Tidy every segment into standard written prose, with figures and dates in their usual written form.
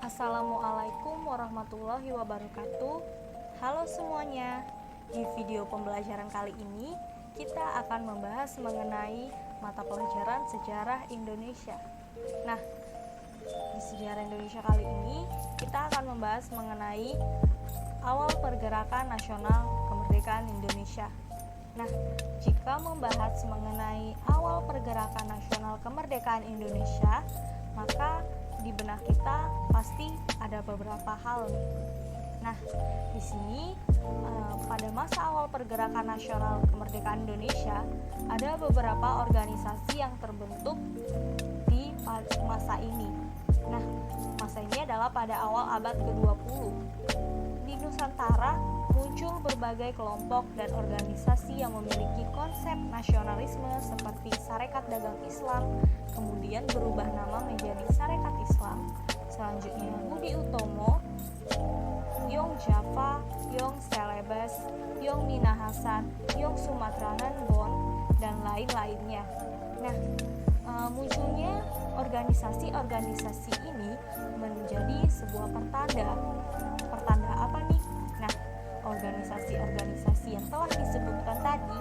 Assalamualaikum warahmatullahi wabarakatuh. Halo semuanya. Di video pembelajaran kali ini kita akan membahas mengenai mata pelajaran sejarah Indonesia. Nah, di sejarah Indonesia kali ini kita akan membahas mengenai awal pergerakan nasional kemerdekaan Indonesia. Nah, jika membahas mengenai awal pergerakan nasional kemerdekaan Indonesia, maka di benak kita pasti ada beberapa hal nih. Nah, di sini pada masa awal pergerakan nasional kemerdekaan Indonesia ada beberapa organisasi yang terbentuk di masa ini. Nah, masa ini adalah pada awal abad ke-20. Di Nusantara muncul berbagai kelompok dan organisasi yang memiliki konsep nasionalisme seperti Sarekat Dagang Islam, kemudian berubah nama menjadi Sarekat Islam. Selanjutnya Budi Utomo, Yong Java, Yong Celebes, Yong Minahasa, Yong Sumatranan Bon, dan lain-lainnya. Nah, munculnya organisasi-organisasi ini menjadi sebuah pertanda. Pertanda apa nih? Nah, organisasi-organisasi yang telah disebutkan tadi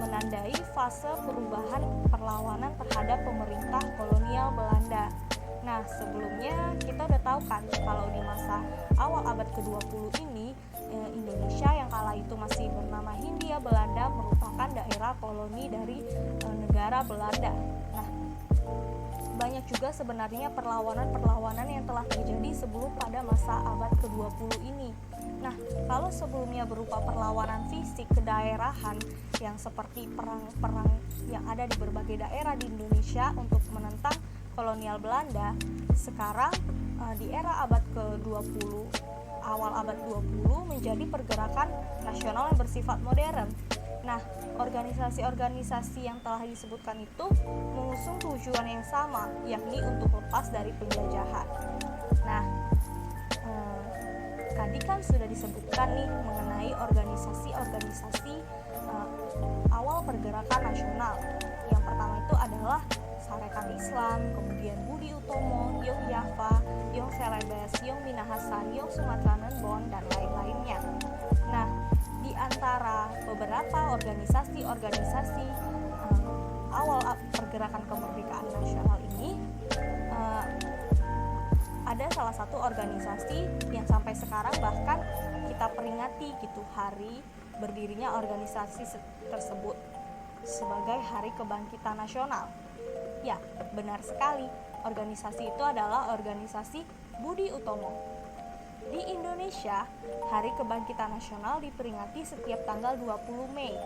menandai fase perubahan perlawanan terhadap pemerintah kolonial Belanda. Nah, sebelumnya kita udah tahu kan kalau di masa awal abad ke-20 ini Indonesia yang kala itu masih bernama Hindia Belanda merupakan daerah koloni dari negara Belanda. Nah, banyak juga sebenarnya perlawanan-perlawanan yang telah terjadi sebelum pada masa abad ke-20 ini. Nah, kalau sebelumnya berupa perlawanan fisik kedaerahan yang seperti perang-perang yang ada di berbagai daerah di Indonesia untuk menentang kolonial Belanda, sekarang di era abad ke-20, awal abad 20 menjadi pergerakan nasional yang bersifat modern. Nah, organisasi-organisasi yang telah disebutkan itu mengusung tujuan yang sama, yakni untuk lepas dari penjajahan. Nah, tadi kan sudah disebutkan nih mengenai organisasi-organisasi awal pergerakan nasional. Yang pertama itu adalah Sarekat Islam, kemudian Budi Utomo, Yong Java, Yong Celebes, Yong Minahasa, Yong Sumatranan Bon, dan lain-lainnya. Nah, di antara beberapa organisasi-organisasi awal pergerakan kemerdekaan nasional ini ada salah satu organisasi yang sampai sekarang bahkan kita peringati gitu hari berdirinya organisasi tersebut sebagai Hari Kebangkitan Nasional. Ya, benar sekali. Organisasi itu adalah organisasi Budi Utomo. Di Indonesia, Hari Kebangkitan Nasional diperingati setiap tanggal 20 Mei.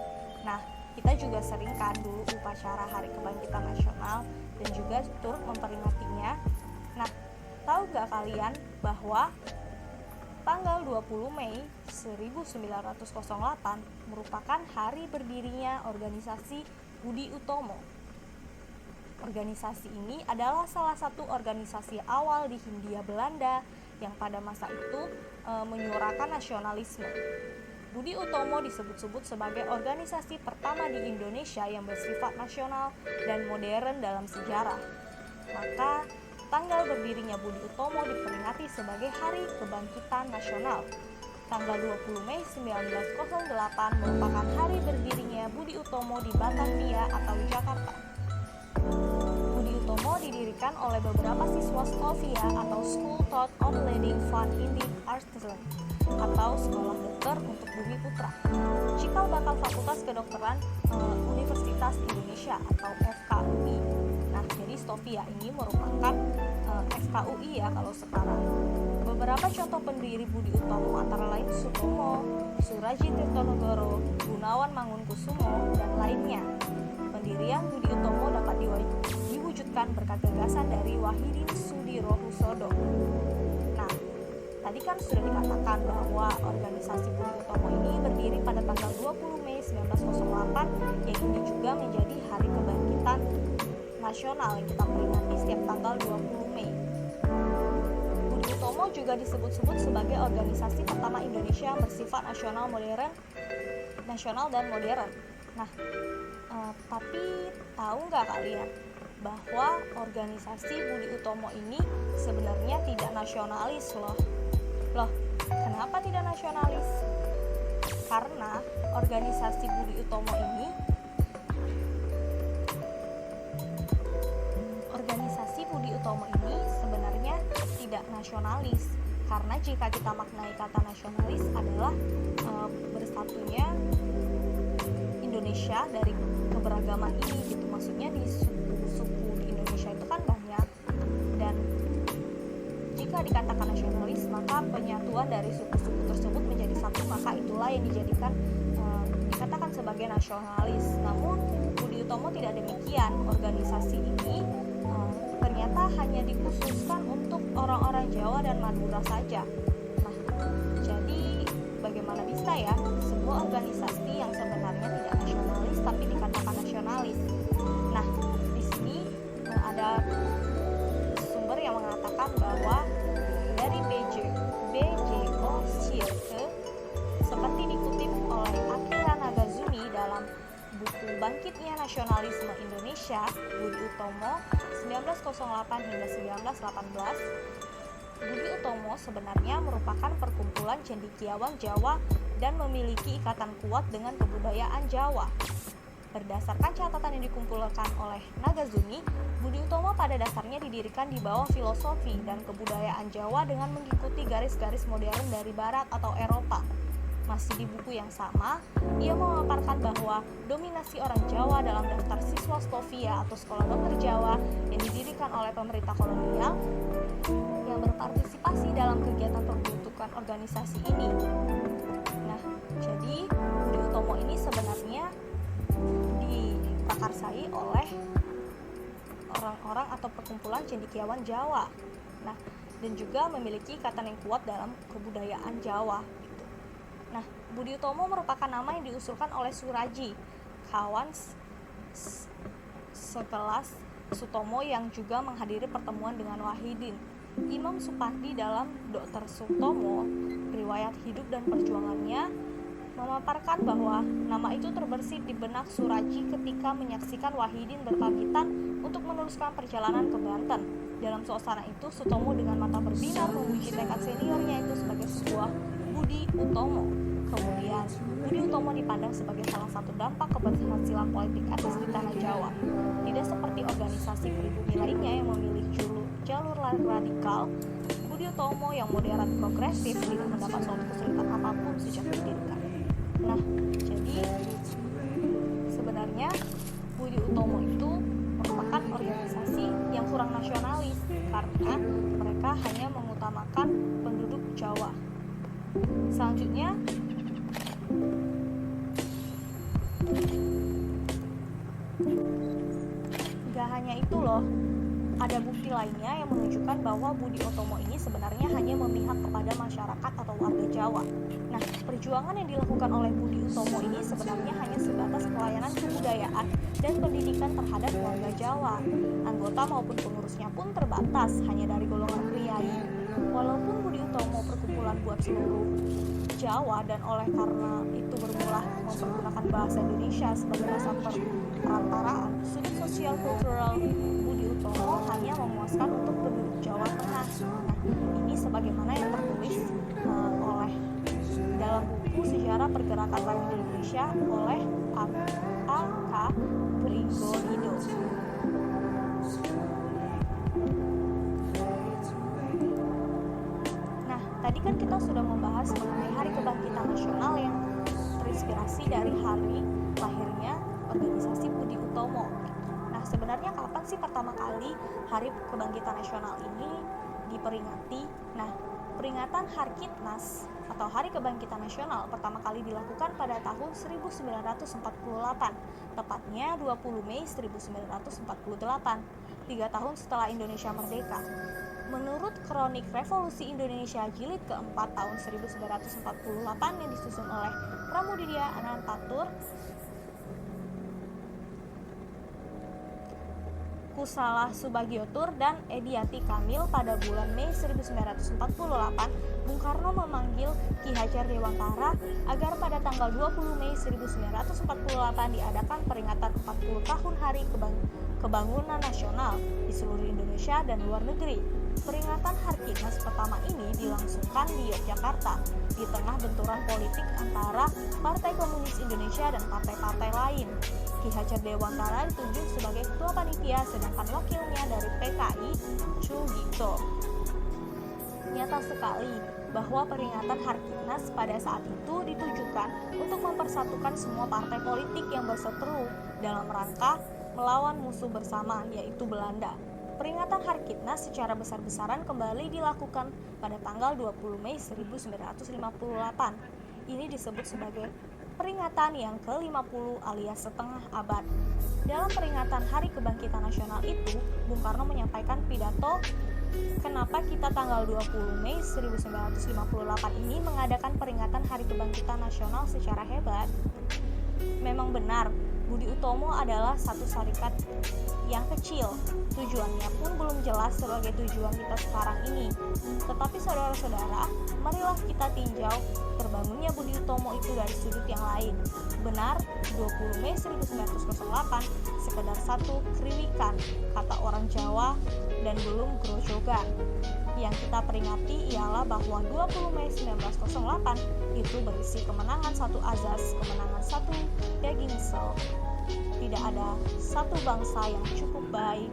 Nah, kita juga sering kan dulu upacara Hari Kebangkitan Nasional dan juga turut memperingatinya. Nah, tahu gak kalian bahwa tanggal 20 Mei 1908 merupakan hari berdirinya organisasi Budi Utomo. Organisasi ini adalah salah satu organisasi awal di Hindia Belanda yang pada masa itu menyuarakan nasionalisme. Budi Utomo disebut-sebut sebagai organisasi pertama di Indonesia yang bersifat nasional dan modern dalam sejarah. Maka, tanggal berdirinya Budi Utomo diperingati sebagai Hari Kebangkitan Nasional. Tanggal 20 Mei 1908 merupakan hari berdirinya Budi Utomo di Batavia atau Jakarta. Budi Utomo didirikan oleh beberapa siswa Stovia atau School Thought of Leading Fun Indian Artisan atau Sekolah Dokter untuk Bumi Putra, cikal bakal Fakultas Kedokteran Universitas Indonesia atau FKUI. Nah, jadi Stovia ini merupakan FKUI ya kalau sekarang. Beberapa contoh pendiri Budi Utomo antara lain Sutomo, Suraji Tirtonegoro, Gunawan Mangunkusumo, dan lainnya. Pendirian Budi Utomo dapat diwujudkan berkat gagasan dari Wahidin Sudirohusodo. Nah, tadi kan sudah dikatakan bahwa organisasi Budi Utomo ini berdiri pada tanggal 20 Mei 1908 yang ini juga menjadi Hari Kebangkitan Nasional yang kita peringati setiap tanggal 20 Mei. Budi Utomo juga disebut-sebut sebagai organisasi pertama Indonesia yang bersifat nasional dan modern. Nah, tapi tahu nggak kalian bahwa organisasi Budi Utomo ini sebenarnya tidak nasionalis loh. Loh, kenapa tidak nasionalis? Karena organisasi Budi Utomo ini sebenarnya tidak nasionalis. Karena jika kita maknai kata nasionalis adalah bersatunya Indonesia dari keberagaman ini gitu. Maksudnya di suku-suku di Indonesia itu kan banyak, dan jika dikatakan nasionalis maka penyatuan dari suku-suku tersebut menjadi satu, maka itulah yang dikatakan sebagai nasionalis. Namun Budi Utomo tidak demikian. Organisasi ini ternyata hanya dikhususkan untuk orang-orang Jawa dan Madura saja. Nah, jadi bagaimana bisa ya sebuah organisasi yang sebenarnya tidak nasionalis tapi dikatakan nasionalis? Nah, di sini ada sumber yang mengatakan bahwa dari BJO Schirke, seperti dikutip oleh Akira Nagazumi dalam buku Bangkitnya Nasionalisme Indonesia, Budi Utomo 1908 hingga 1918, Budi Utomo sebenarnya merupakan perkumpulan cendekiawan Jawa dan memiliki ikatan kuat dengan kebudayaan Jawa. Berdasarkan catatan yang dikumpulkan oleh Nagazumi, Budi Utomo pada dasarnya didirikan di bawah filosofi dan kebudayaan Jawa dengan mengikuti garis-garis modern dari Barat atau Eropa. Masih di buku yang sama, ia memaparkan bahwa dominasi orang Jawa dalam daftar siswa Stovia atau sekolah dokter Jawa yang didirikan oleh pemerintah kolonial yang berpartisipasi dalam kegiatan pembentukan organisasi ini. Nah, jadi Budi Utomo ini sebenarnya diprakarsai oleh orang-orang atau perkumpulan cendekiawan Jawa. Nah, dan juga memiliki ikatan yang kuat dalam kebudayaan Jawa. Nah, Budi Utomo merupakan nama yang diusulkan oleh Suraji, kawan sekelas Sutomo yang juga menghadiri pertemuan dengan Wahidin. Imam Supardi dalam Dr. Sutomo, riwayat hidup dan perjuangannya, memaparkan bahwa nama itu terbersit di benak Suraji ketika menyaksikan Wahidin berpamitan untuk meneruskan perjalanan ke Banten. Dalam suasana itu, Sutomo dengan mata berbinar memuji tekad seniornya itu sebagai sebuah Budi Utomo. Kemudian, Budi Utomo dipandang sebagai salah satu dampak keberhasilan politik etnis di tanah Jawa. Tidak seperti organisasi pribumi lainnya yang memilih jalur radikal, Budi Utomo yang moderat progresif tidak mendapat suatu kesulitan apapun sejak didirikan. Nah, jadi sebenarnya Budi Utomo itu merupakan organisasi yang kurang nasionalis karena mereka hanya mengutamakan penduduk Jawa. Selanjutnya, gak hanya itu loh, ada bukti lainnya yang menunjukkan bahwa Budi Utomo ini sebenarnya hanya memihak kepada masyarakat atau warga Jawa. Nah, perjuangan yang dilakukan oleh Budi Utomo ini sebenarnya hanya sebatas pelayanan kebudayaan dan pendidikan terhadap warga Jawa. Anggota maupun pengurusnya pun terbatas, hanya dari golongan priai. Walaupun Budi Utomo perkumpulan buat seluruh Jawa dan oleh karena itu bermula mempergunakan bahasa Indonesia sebagai bahasa perantaraan, sudut sosial kultural Budi Utomo hanya memuaskan untuk penduduk Jawa Tengah. Nah, ini sebagaimana yang tertulis oleh dalam buku Sejarah Pergerakan Rakyat Indonesia oleh A.K. Priggonido. Nah, tadi kan kita sudah membahas mengenai Hari Kebangkitan Nasional yang terinspirasi dari hari lahirnya organisasi Budi Utomo. Nah, sebenarnya kapan sih pertama kali Hari Kebangkitan Nasional ini diperingati? Nah, peringatan Harkitnas atau Hari Kebangkitan Nasional pertama kali dilakukan pada tahun 1948, tepatnya 20 Mei 1948, 3 tahun setelah Indonesia merdeka. Menurut Kronik Revolusi Indonesia Jilid keempat tahun 1948 yang disusun oleh Pramudia Anantatur, Kusalah Subagiotur dan Ediati Kamil pada bulan Mei 1948, Bung Karno memanggil Ki Hajar Dewantara agar pada tanggal 20 Mei 1948 diadakan peringatan 40 tahun Hari kebangunan nasional di seluruh Indonesia dan luar negeri. Peringatan Harkitnas pertama ini dilangsungkan di Yogyakarta di tengah benturan politik antara Partai Komunis Indonesia dan partai-partai lain. Ki Hajar Dewantara ditunjuk sebagai ketua panitia, sedangkan wakilnya dari PKI, Sugito. Nyata sekali bahwa peringatan Harkitnas pada saat itu ditujukan untuk mempersatukan semua partai politik yang berseteru dalam rangka melawan musuh bersama, yaitu Belanda. Peringatan Harkitnas secara besar-besaran kembali dilakukan pada tanggal 20 Mei 1958. Ini disebut sebagai peringatan yang ke-50 alias setengah abad. Dalam peringatan Hari Kebangkitan Nasional itu, Bung Karno menyampaikan pidato kenapa kita tanggal 20 Mei 1958 ini mengadakan peringatan Hari Kebangkitan Nasional secara hebat. Memang benar, Budi Utomo adalah satu syarikat yang kecil. Tujuannya pun belum jelas sebagai tujuan kita sekarang ini. Tetapi saudara-saudara, marilah kita tinjau terbangunnya Budi Utomo itu dari sudut yang lain. Benar, 20 Mei 1908 sekedar satu kriwikan, kata orang Jawa, dan belum grojogan. Yang kita peringati ialah bahwa 20 Mei 1908 itu berisi kemenangan satu azas, kemenangan satu daging sel. Tidak ada satu bangsa yang cukup baik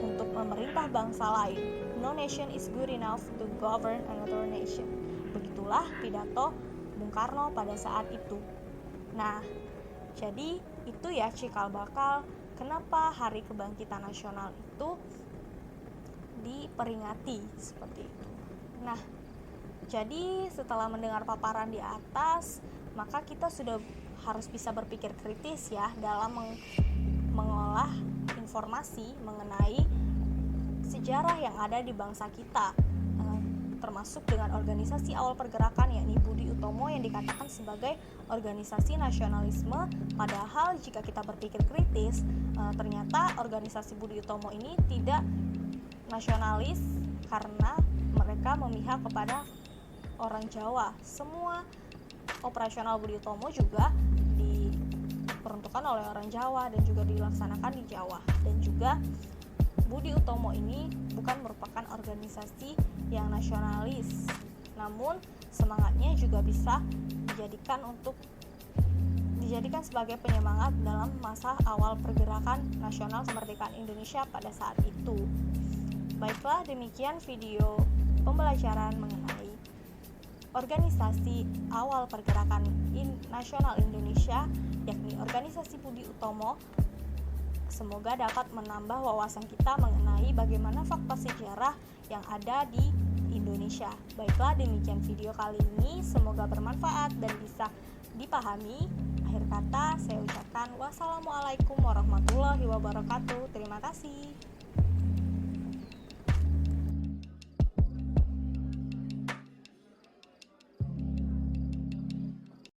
untuk memerintah bangsa lain. No nation is good enough to govern another nation. Begitulah pidato Bung Karno pada saat itu. Nah, jadi itu ya cikal bakal kenapa Hari Kebangkitan Nasional itu diperingati seperti itu. Nah, jadi setelah mendengar paparan di atas, maka kita sudah harus bisa berpikir kritis ya dalam mengolah informasi mengenai sejarah yang ada di bangsa kita, termasuk dengan organisasi awal pergerakan yakni Budi Utomo yang dikatakan sebagai organisasi nasionalisme. Padahal jika kita berpikir kritis, ternyata organisasi Budi Utomo ini tidak nasionalis karena mereka memihak kepada orang Jawa. Semua operasional Budi Utomo juga diperuntukkan oleh orang Jawa dan juga dilaksanakan di Jawa. Dan juga Budi Utomo ini bukan merupakan organisasi yang nasionalis, namun semangatnya juga bisa dijadikan sebagai penyemangat dalam masa awal pergerakan nasional kemerdekaan Indonesia pada saat itu. Baiklah, demikian video pembelajaran mengenai organisasi awal pergerakan nasional Indonesia, yakni organisasi Budi Utomo. Semoga dapat menambah wawasan kita mengenai bagaimana fakta sejarah yang ada di Indonesia. Baiklah, demikian video kali ini. Semoga bermanfaat dan bisa dipahami. Akhir kata, saya ucapkan wassalamualaikum warahmatullahi wabarakatuh. Terima kasih.